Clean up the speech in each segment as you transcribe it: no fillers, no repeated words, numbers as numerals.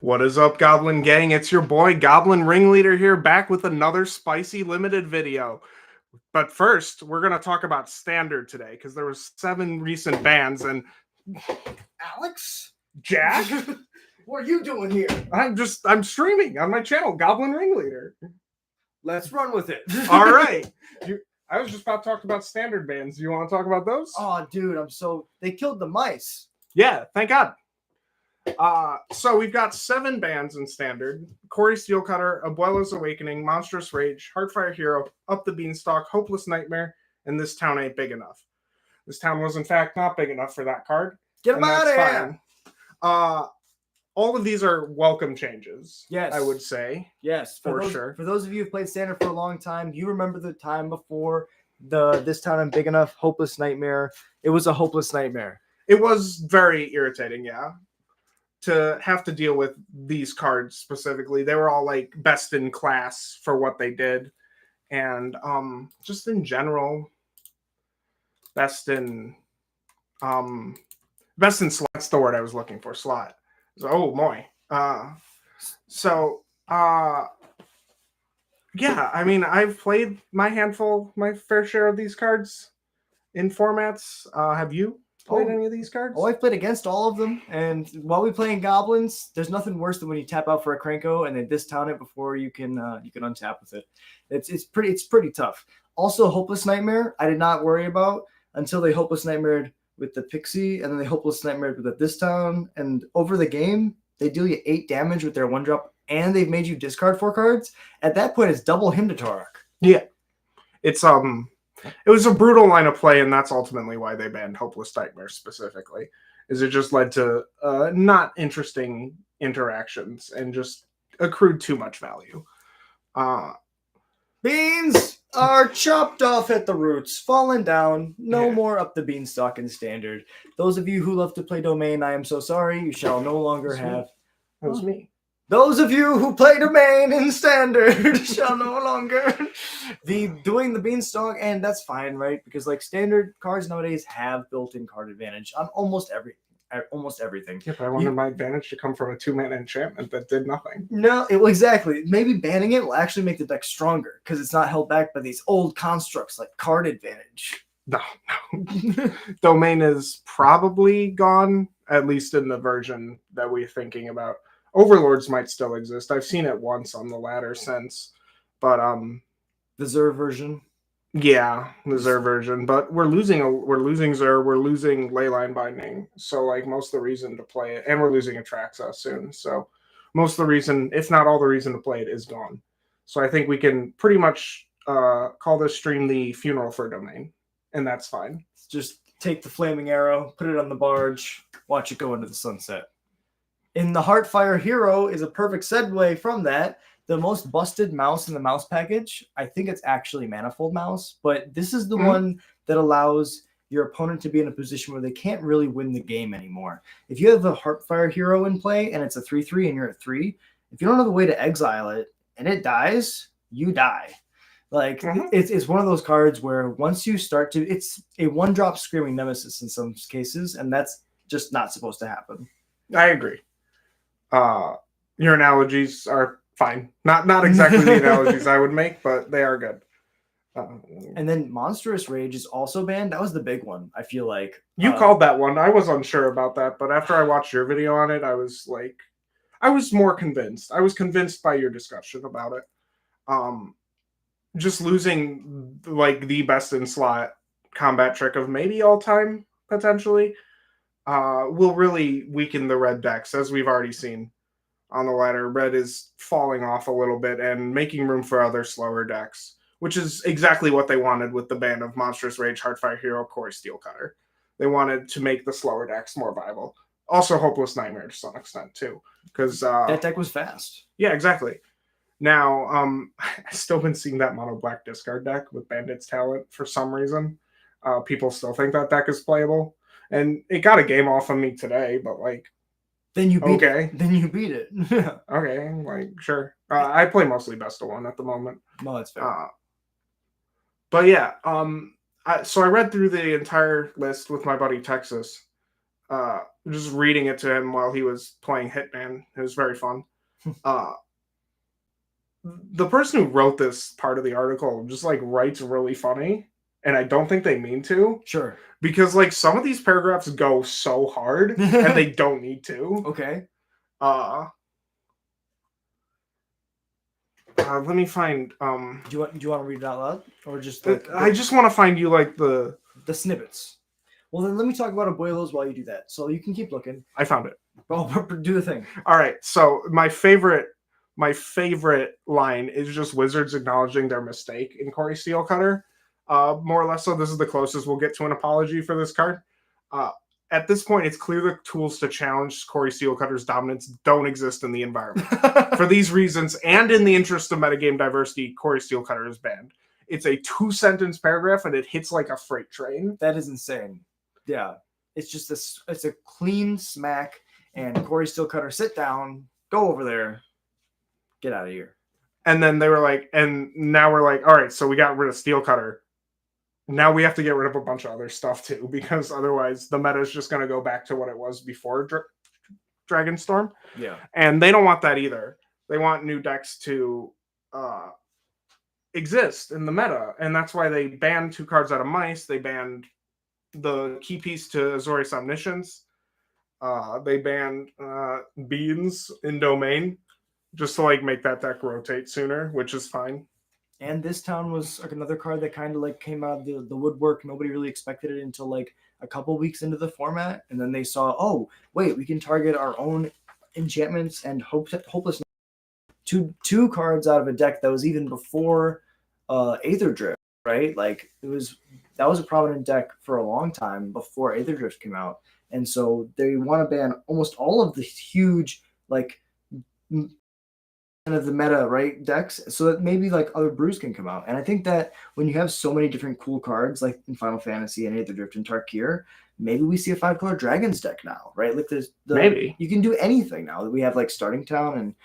What is up, Goblin Gang? It's your boy, Goblin Ringleader here, back with another spicy limited video. But first, we're going to talk about Standard today, because there was 7 recent bans, and... Alex? Jack? What are you doing here? I'm streaming on my channel, Goblin Ringleader. Let's run with it. All right. I was just about to talk about Standard bans. You want to talk about those? Oh, dude, they killed the mice. Yeah, thank God. So we've got 7 bands in Standard: Corey Steelcutter, Abuela's Awakening, Monstrous Rage, Heartfire Hero, Up the Beanstalk, Hopeless Nightmare, and This Town Ain't Big Enough. This town was in fact not big enough for that card. Get him out of here! All of these are welcome changes. Yes. I would say. Yes, for sure. For those of you who've played Standard for a long time, you remember the time before This Town Ain't Big Enough, Hopeless Nightmare. It was a hopeless nightmare. It was very irritating, yeah. To have to deal with these cards specifically. They were all like best in class for what they did. And just in general, best in slot. That's the word I was looking for, slot. So, oh boy. Yeah, I mean, I've played my fair share of these cards in formats. Have you played any of these cards? Oh, I've played against all of them, and while we play in Goblins, there's nothing worse than when you tap out for a Cranko and then discount it before you can untap with it. It's pretty tough. Also, Hopeless Nightmare, I did not worry about until they Hopeless Nightmared with the Pixie, and then they Hopeless Nightmared with the This Town, and over the game, they deal you 8 damage with their 1-drop, and they've made you discard 4 cards. At that point, it's double Hymn to Torok. Yeah. It was a brutal line of play, and that's ultimately why they banned Hopeless Nightmare specifically. Is it just led to not interesting interactions and just accrued too much value. Beans are chopped off at the roots, fallen down. No more Up the Beanstalk in Standard. Those of you who love to play Domain, I am so sorry. You shall no longer have. That was me. Those of you who play Domain in Standard shall no longer be doing the Beanstalk, and that's fine, right? Because like Standard cards nowadays have built-in card advantage on almost everything. Yeah, but I wanted my advantage to come from a 2-mana enchantment that did nothing. No, exactly. Maybe banning it will actually make the deck stronger because it's not held back by these old constructs like card advantage. No. Domain is probably gone, at least in the version that we're thinking about. Overlords might still exist. I've seen it once on the ladder since, but the Zur version. Yeah, the Zur version. But we're losing Zur, we're losing Leyline Binding. So like most of the reason to play it, and we're losing Atraxa soon. So most of the reason, if not all the reason to play it, is gone. So I think we can pretty much call this stream the funeral for Domain, and that's fine. Just take the flaming arrow, put it on the barge, watch it go into the sunset. In the Heartfire Hero is a perfect segue from that. The most busted mouse in the mouse package, I think it's actually Manifold Mouse, but this is the one that allows your opponent to be in a position where they can't really win the game anymore. If you have a Heartfire Hero in play and it's a 3/3 and you're at 3, if you don't have a way to exile it and it dies, you die. Like it's one of those cards where once you start to, it's a 1-drop Screaming Nemesis in some cases, and that's just not supposed to happen. I agree. Your analogies are fine. Not exactly the analogies I would make, but they are good. And then Monstrous Rage is also banned. That was the big one, I feel like. You called that one. I was unsure about that, but after I watched your video on it, I was more convinced. I was convinced by your discussion about it. Just losing like the best in slot combat trick of maybe all time, potentially, will really weaken the red decks, as we've already seen on the ladder. Red is falling off a little bit and making room for other slower decks, which is exactly what they wanted with the ban of Monstrous Rage, Heartfire Hero, Corey Steelcutter. They wanted to make the slower decks more viable. Also, Hopeless Nightmare to some extent too, because that deck was fast. Yeah, exactly. Now, I've still been seeing that mono black discard deck with Bandit's Talent for some reason. People still think that deck is playable. And it got a game off of me today, but like, then you beat it. Then you beat it. Okay, like sure. I play mostly best of 1 at the moment. No, that's fair. But yeah, so I read through the entire list with my buddy Texas, just reading it to him while he was playing Hitman. It was very fun. The person who wrote this part of the article just like writes really funny, and I don't think they mean to. Sure. Because like some of these paragraphs go so hard and they don't need to. Okay. Let me find. Do you want to read it out loud, or just I just want to find you like the snippets? Well, then let me talk about abuelos while you do that. So you can keep looking. I found it. Oh, do the thing. All right. So my favorite line is just Wizards acknowledging their mistake in Corey Steelcutter. More or less so, this is the closest we'll get to an apology for this card. At this point, it's clear the tools to challenge Corey Steelcutter's dominance don't exist in the environment. For these reasons, and in the interest of metagame diversity, Corey Steelcutter is banned. It's a 2-sentence paragraph, and it hits like a freight train. That is insane. Yeah. It's just this. It's a clean smack, and Corey Steelcutter, sit down, go over there, get out of here. And then they were like, and now we're like, all right, so we got rid of Steelcutter. Now we have to get rid of a bunch of other stuff too, because otherwise the meta is just going to go back to what it was before Dragonstorm. Yeah. And they don't want that either. They want new decks to exist in the meta. And that's why they banned 2 cards out of Mice. They banned the key piece to Azorius Omniscience. They banned Beans in Domain just to like make that deck rotate sooner, which is fine. And this town was like another card that kind of like came out of the woodwork. Nobody really expected it until like a couple weeks into the format, and then they saw, oh wait, we can target our own enchantments and hopeless. Two cards out of a deck that was even before Aether Drift, right? Like that was a prominent deck for a long time before Aether Drift came out, and so they want to ban almost all of the huge like of the meta, right, decks, so that maybe like other brews can come out. And I think that when you have so many different cool cards like in Final Fantasy and Aether Drift and Tarkir, maybe we see a 5-color Dragons deck now, right? Like maybe you can do anything now that we have like Starting Town, and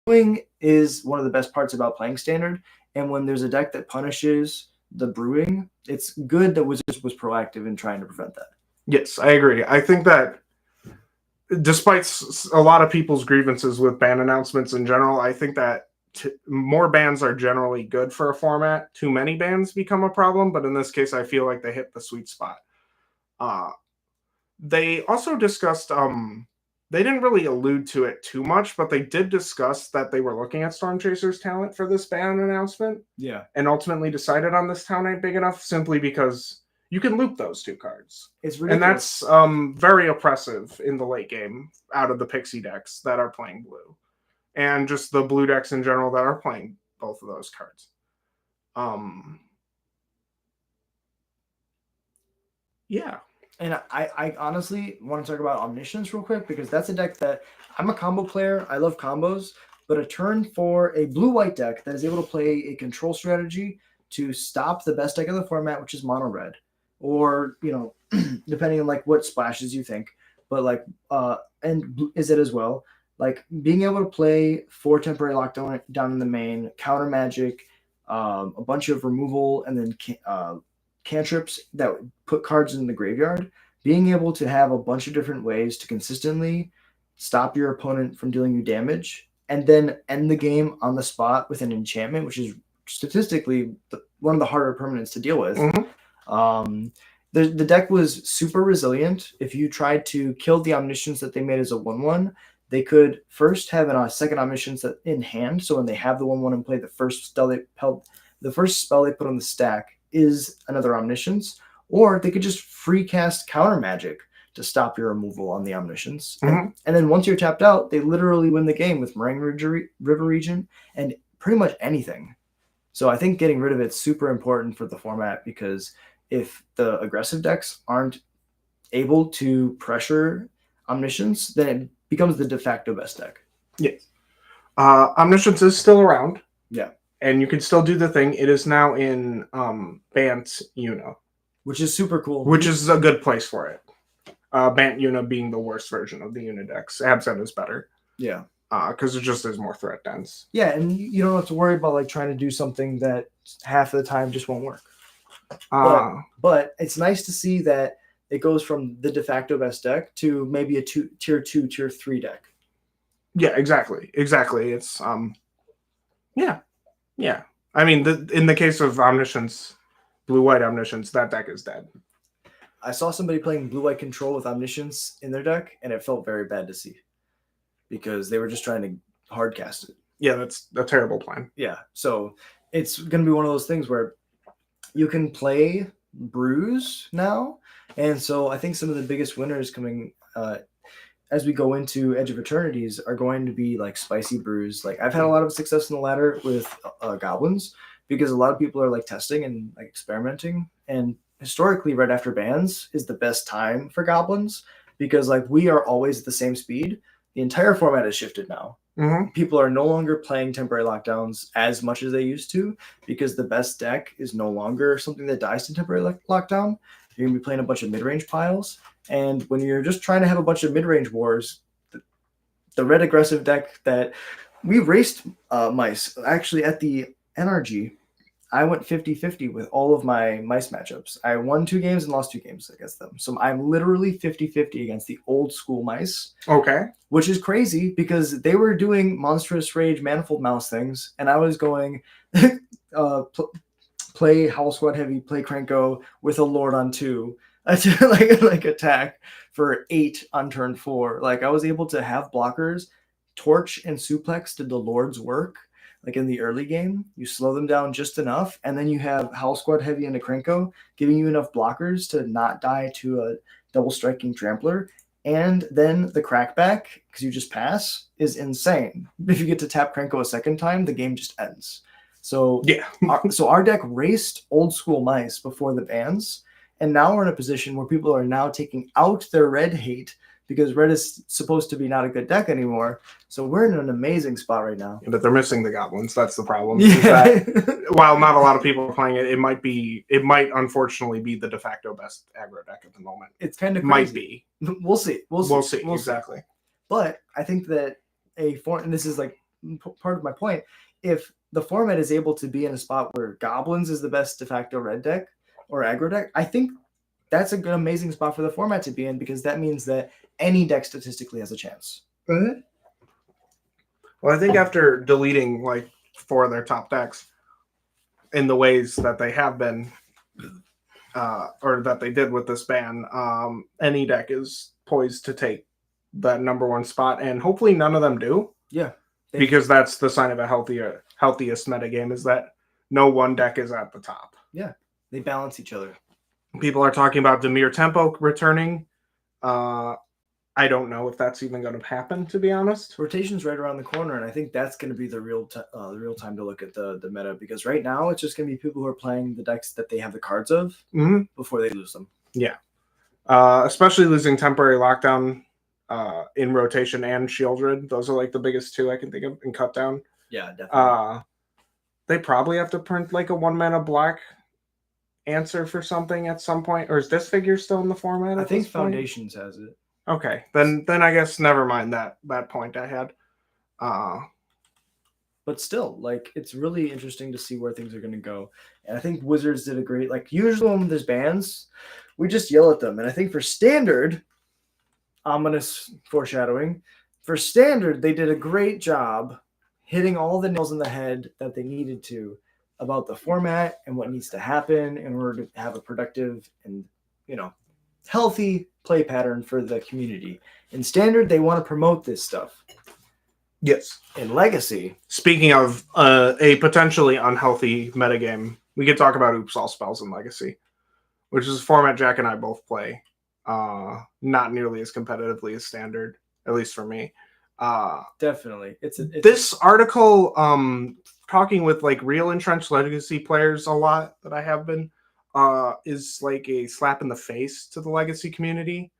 brewing is one of the best parts about playing Standard. And when there's a deck that punishes the brewing, it's good that Wizards was proactive in trying to prevent that. Yes, I agree. I think that despite a lot of people's grievances with ban announcements in general, I think that more bans are generally good for a format. Too many bans become a problem, but in this case, I feel like they hit the sweet spot. They also discussed, they didn't really allude to it too much, but they did discuss that they were looking at Stormchaser's talent for this ban announcement. Yeah. And ultimately decided on this town ain't big enough simply because you can loop those 2 cards. It's ridiculous. And that's very oppressive in the late game out of the Pixie decks that are playing blue. And just the blue decks in general that are playing both of those cards. Yeah. And I honestly want to talk about Omniscience real quick, because that's a deck that I'm a combo player. I love combos, but a turn for a blue-white deck that is able to play a control strategy to stop the best deck of the format, which is mono red, or depending on like what splashes you think, but like and is it as well, like being able to play 4 temporary lockdown down in the main, counter magic, a bunch of removal, and then cantrips that put cards in the graveyard. Being able to have a bunch of different ways to consistently stop your opponent from dealing you damage, and then end the game on the spot with an enchantment, which is statistically one of the harder permanents to deal with. Mm-hmm. The deck was super resilient. If you tried to kill the Omniscience that they made as a 1/1, they could first have a second Omniscience in hand. So when they have the 1/1 and play, the first spell they put on the stack is another Omniscience, or they could just free cast counter magic to stop your removal on the Omniscience. Mm-hmm. And then once you're tapped out, they literally win the game with Meringue River Region and pretty much anything. So I think getting rid of it's super important for the format, because if the aggressive decks aren't able to pressure Omniscience, then it becomes the de facto best deck. Yes. Omniscience is still around. Yeah. And you can still do the thing. It is now in Bant Una. Which is super cool. Which is a good place for it. Bant Una being the worst version of the Una decks. Absent is better. Yeah. Because it just is more threat dense. Yeah, and you don't have to worry about like trying to do something that half of the time just won't work. But it's nice to see that it goes from the de facto best deck to maybe a tier 2, tier 3 deck. Yeah, exactly. It's yeah. I mean, in the case of Omniscience, blue-white Omniscience, that deck is dead. I saw somebody playing blue-white control with Omniscience in their deck, and it felt very bad to see because they were just trying to hard cast it. Yeah, that's a terrible plan. Yeah, so it's going to be one of those things where you can play brews now, and so I think some of the biggest winners coming as we go into Edge of Eternities are going to be like spicy brews. Like I've had a lot of success in the ladder with goblins because a lot of people are like testing and like experimenting, and historically right after bans is the best time for goblins because like we are always at the same speed. The entire format has shifted now. Mm-hmm. People are no longer playing temporary lockdowns as much as they used to because the best deck is no longer something that dies to temporary lockdown. You're going to be playing a bunch of mid-range piles. And when you're just trying to have a bunch of mid-range wars, the red aggressive deck that we raced mice actually at the NRG, I went 50-50 with all of my mice matchups. I won 2 games and lost 2 games against them. So I'm literally 50-50 against the old school mice. Okay. Which is crazy because they were doing Monstrous Rage Manifold Mouse things, and I was going play Howl Squad Heavy, play Krenko with a Lord on 2, like attack for 8 on turn 4. Like I was able to have blockers. Torch and Suplex did the Lord's work. Like in the early game, you slow them down just enough, and then you have Howl Squad Heavy and a Krenko giving you enough blockers to not die to a double striking Trampler. And then the crackback, because you just pass, is insane. If you get to tap Krenko a second time, the game just ends. So yeah, so our deck raced old school mice before the bans, and now we're in a position where people are now taking out their red hate because red is supposed to be not a good deck anymore. So we're in an amazing spot right now. But they're missing the goblins. That's the problem. Yeah. While not a lot of people are playing it, it might unfortunately be the de facto best aggro deck at the moment. It's kind of might be. We'll see. We'll see. Exactly. But I think that and this is like part of my point. If the format is able to be in a spot where goblins is the best de facto red deck or aggro deck, I think that's a good, amazing spot for the format to be in because that means that any deck statistically has a chance. Mm-hmm. Well, I think after deleting like 4 of their top decks in the ways that they have been, or that they did with this ban, any deck is poised to take that number 1 spot, and hopefully none of them do. Yeah. Because that's the sign of a healthiest metagame is that no one deck is at the top. Yeah. They balance each other. People are talking about Dimir Tempo returning. I don't know if that's even going to happen, to be honest. Rotation's right around the corner, and I think that's going to be the real time to look at the meta because right now it's just going to be people who are playing the decks that they have the cards of before they lose them. Yeah. Especially losing Temporary Lockdown in rotation and Shieldred. Those are like the biggest 2 I can think of in cut down. Yeah, definitely. They probably have to print like a 1-mana black answer for something at some point, or is this figure still in the format? I think Foundations has it. Okay, then I guess never mind that point I had. But still, like it's really interesting to see where things are going to go, and I think Wizards did a great. Like usually when there's bans, we just yell at them, and I think for Standard, ominous foreshadowing, for Standard they did a great job hitting all the nails in the head that they needed to about the format and what needs to happen in order to have a productive and healthy play pattern for the community. In Standard, they want to promote this stuff. Yes. In Legacy, speaking of a potentially unhealthy metagame, we could talk about Oops All Spells in Legacy, which is a format Jack and I both play. Not nearly as competitively as Standard, at least for me. Definitely. This article, talking with like real entrenched Legacy players a lot that I have been, is like a slap in the face to the Legacy community.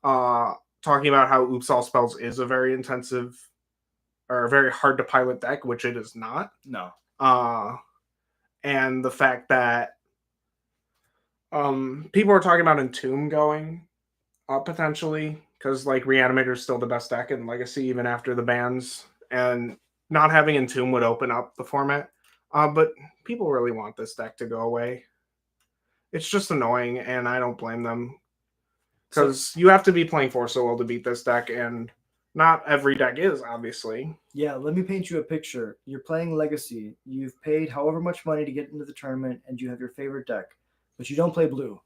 Talking about how Oops All Spells is a very intensive or a very hard to pilot deck, which it is not. No. And the fact that people are talking about Entomb going potentially because like Reanimator is still the best deck in Legacy even after the bans, and not having Entomb would open up the format. But people really want this deck to go away. It's just annoying, and I don't blame them. because you have to be playing Force of Will to beat this deck, and not every deck is, obviously. Yeah, let me paint you a picture. You're playing Legacy. You've paid however much money to get into the tournament, and you have your favorite deck, but you don't play blue.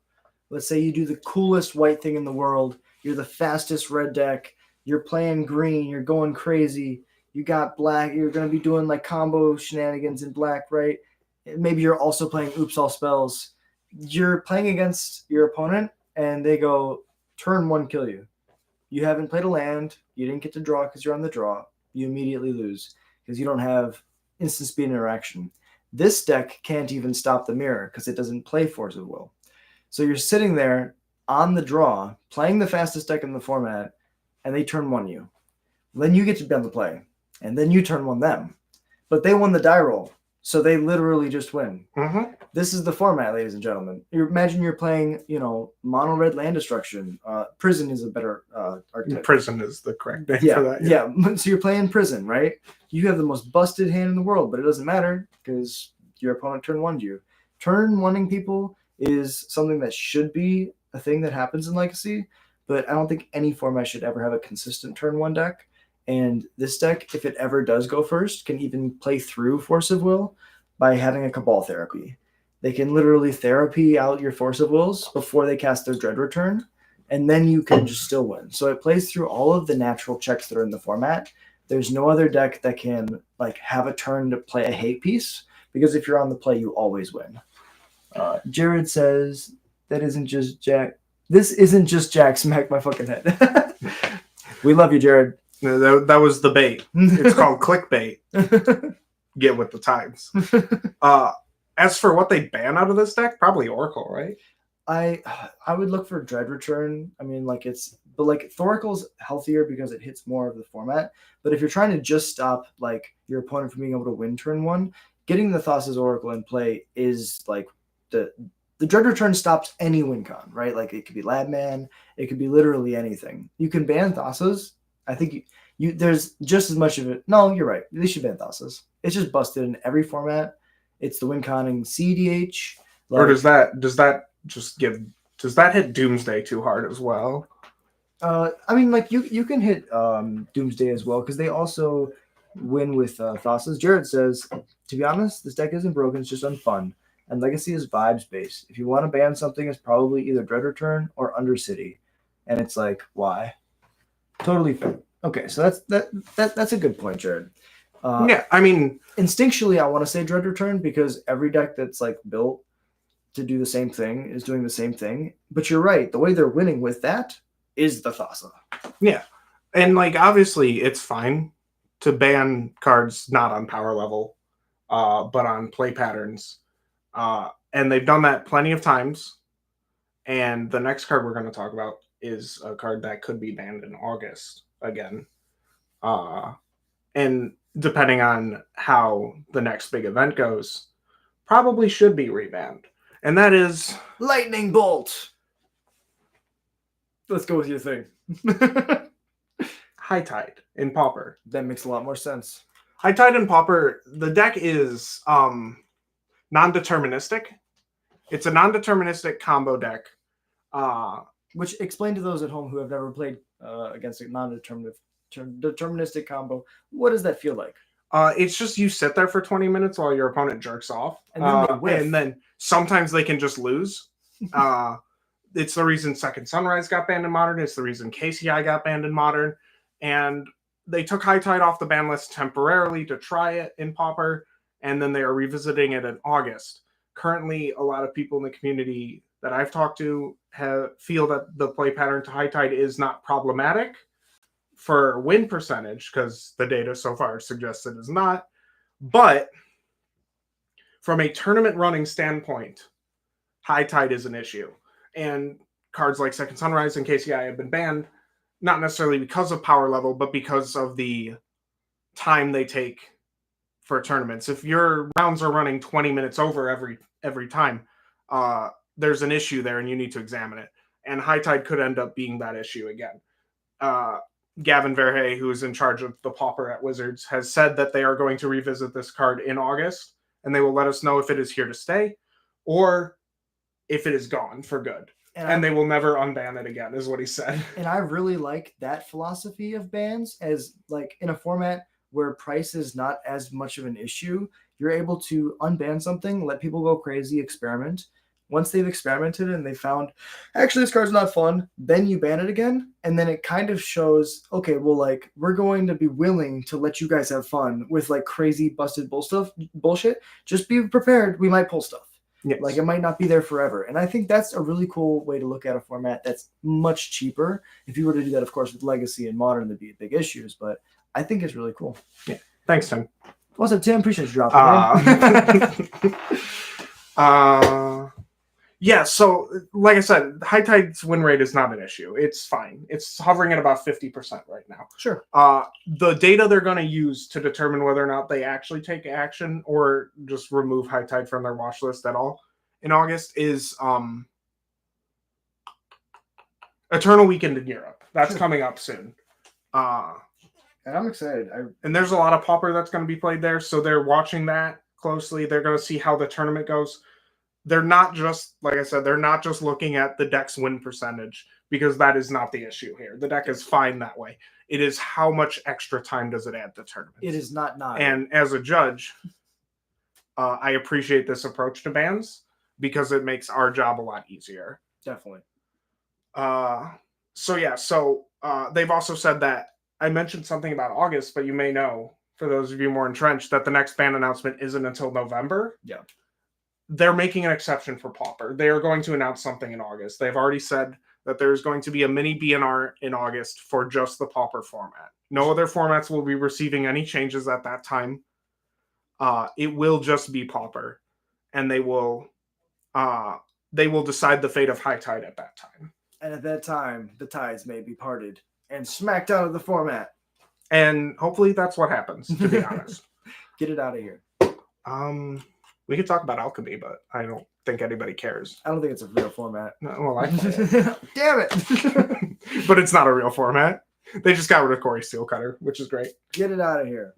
Let's say you do the coolest white thing in the world. You're the fastest red deck. You're playing green. You're going crazy. You got black. You're going to be doing like combo shenanigans in black, right? Maybe you're also playing Oops All Spells. You're playing against your opponent, and they go, turn 1, kill you. You haven't played a land. You didn't get to draw because you're on the draw. You immediately lose because you don't have instant speed interaction. This deck can't even stop the mirror because it doesn't play Force of Will. So you're sitting there on the draw, playing the fastest deck in the format, and they turn 1 you. Then you get to be on the play, and then you turn 1 them. But they won the die roll, so they literally just win. Mm-hmm. This is the format, ladies and gentlemen. Imagine you're playing, mono red land destruction. Prison is a better archetype. Prison is the correct name Yeah, for that. yeah. So you're playing Prison, right? You have the most busted hand in the world, but it doesn't matter because your opponent turn 1'd you. Turn 1ing people is something that should be a thing that happens in Legacy, but I don't think any format should ever have a consistent turn 1 deck. And this deck, if it ever does go first, can even play through Force of Will by having a Cabal Therapy. They can literally therapy out your Force of Wills before they cast their Dread Return, and then you can just still win. So it plays through all of the natural checks that are in the format. There's no other deck that can have a turn to play a hate piece, because if you're on the play, you always win. Jared says, that isn't just Jack. This isn't just Jack. Smack my fucking head. We love you, Jared. That was the bait. It's called clickbait. Get with the times. As for what they ban out of this deck, probably Oracle, right? I would look for Dread Return. I mean, Thoracle's healthier because it hits more of the format. But if you're trying to just stop your opponent from being able to win turn 1, getting the Thassa's Oracle in play is the Dread Return stops any win con, right? It could be Labman, it could be literally anything. You can ban Thassa's. I think there's just as much of it. No, you're right. They should ban Thassa's. It's just busted in every format. It's the win conning CDH. Or does that hit Doomsday too hard as well? I mean, you can hit Doomsday as well because they also win with Thassa's. Jared says, to be honest, this deck isn't broken, it's just unfun. And Legacy is vibes based. If you want to ban something, it's probably either Dread Return or Undercity. And it's why? Totally fair. Okay, so that's a good point, Jared. Yeah, I mean, instinctually, I want to say Dread Return because every deck that's built to do the same thing is doing the same thing. But you're right. The way they're winning with that is the Thassa. Yeah, and obviously it's fine to ban cards not on power level, but on play patterns, and they've done that plenty of times. And the next card we're going to talk about is a card that could be banned in August again, and depending on how the next big event goes, probably should be rebanned. And that is Lightning Bolt. Let's go with your thing. High Tide in Pauper. That makes a lot more sense. High Tide in Pauper, the deck is non-deterministic. It's a non-deterministic combo deck. Which, explain to those at home who have never played against a non-deterministic combo, what does that feel like? It's just you sit there for 20 minutes while your opponent jerks off. And then they whiff. And then sometimes they can just lose. It's the reason Second Sunrise got banned in Modern. It's the reason KCI got banned in Modern. And they took High Tide off the ban list temporarily to try it in Pauper, and then they are revisiting it in August. Currently, a lot of people in the community that I've talked to feel that the play pattern to High Tide is not problematic for win percentage, because the data so far suggests it is not. But from a tournament running standpoint, High Tide is an issue. And cards like Second Sunrise and KCI have been banned, not necessarily because of power level, but because of the time they take for tournaments. If your rounds are running 20 minutes over every time, there's an issue there and you need to examine it. And High Tide could end up being that issue again. Gavin Verhey, who is in charge of the Pauper at Wizards, has said that they are going to revisit this card in August, and they will let us know if it is here to stay or if it is gone for good. And they will never unban it again, is what he said. And I really like that philosophy of bans, as like in a format where price is not as much of an issue. You're able to unban something, let people go crazy, experiment. Once they've experimented and they found, actually, this card's not fun, then you ban it again. And then it kind of shows, okay, well, like, we're going to be willing to let you guys have fun with like crazy busted bullshit. Just be prepared. We might pull stuff. Yes. Like, it might not be there forever. And I think that's a really cool way to look at a format that's much cheaper. If you were to do that, of course, with Legacy and Modern, there'd be big issues. But I think it's really cool. Yeah. Thanks, Tim. What's up, Tim? Appreciate you dropping in. Yeah, so like I said, High Tide's win rate is not an issue. It's fine. It's hovering at about 50% right now. Sure. The data they're going to use to determine whether or not they actually take action or just remove High Tide from their watch list at all in August is Eternal Weekend in Europe. That's coming up soon. And I'm excited. And there's a lot of Pauper that's going to be played there, so they're watching that closely. They're going to see how the tournament goes. They're not just, like I said, they're not just looking at the deck's win percentage, because that is not the issue here. The deck is fine that way. It is how much extra time does it add to tournaments. It is not. And as a judge, I appreciate this approach to bans because it makes our job a lot easier. Definitely. So they've also said that, I mentioned something about August, but you may know, for those of you more entrenched, that the next ban announcement isn't until November. Yeah. They're making an exception for Pauper. They are going to announce something in August. They've already said that there's going to be a mini BNR in August for just the Pauper format. No other formats will be receiving any changes at that time. It will just be Pauper, and they will decide the fate of High Tide at that time. And at that time, the tides may be parted and smacked out of the format. And hopefully that's what happens, to be honest. Get it out of here. We could talk about Alchemy, but I don't think anybody cares. I don't think it's a real format. No, well, I can. Damn it. But it's not a real format. They just got rid of Corey Steelcutter, which is great. Get it out of here.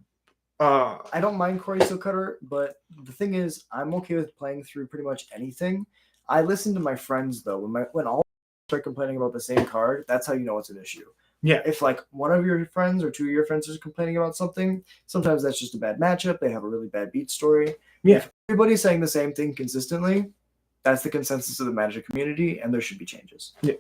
I don't mind Corey Steelcutter, but the thing is, I'm okay with playing through pretty much anything. I listen to my friends, though. When all start complaining about the same card, that's how you know it's an issue. Yeah. If like one of your friends or two of your friends is complaining about something, sometimes that's just a bad matchup. They have a really bad beat story. Yeah. If everybody's saying the same thing consistently, that's the consensus of the Magic community, and there should be changes. Yeah.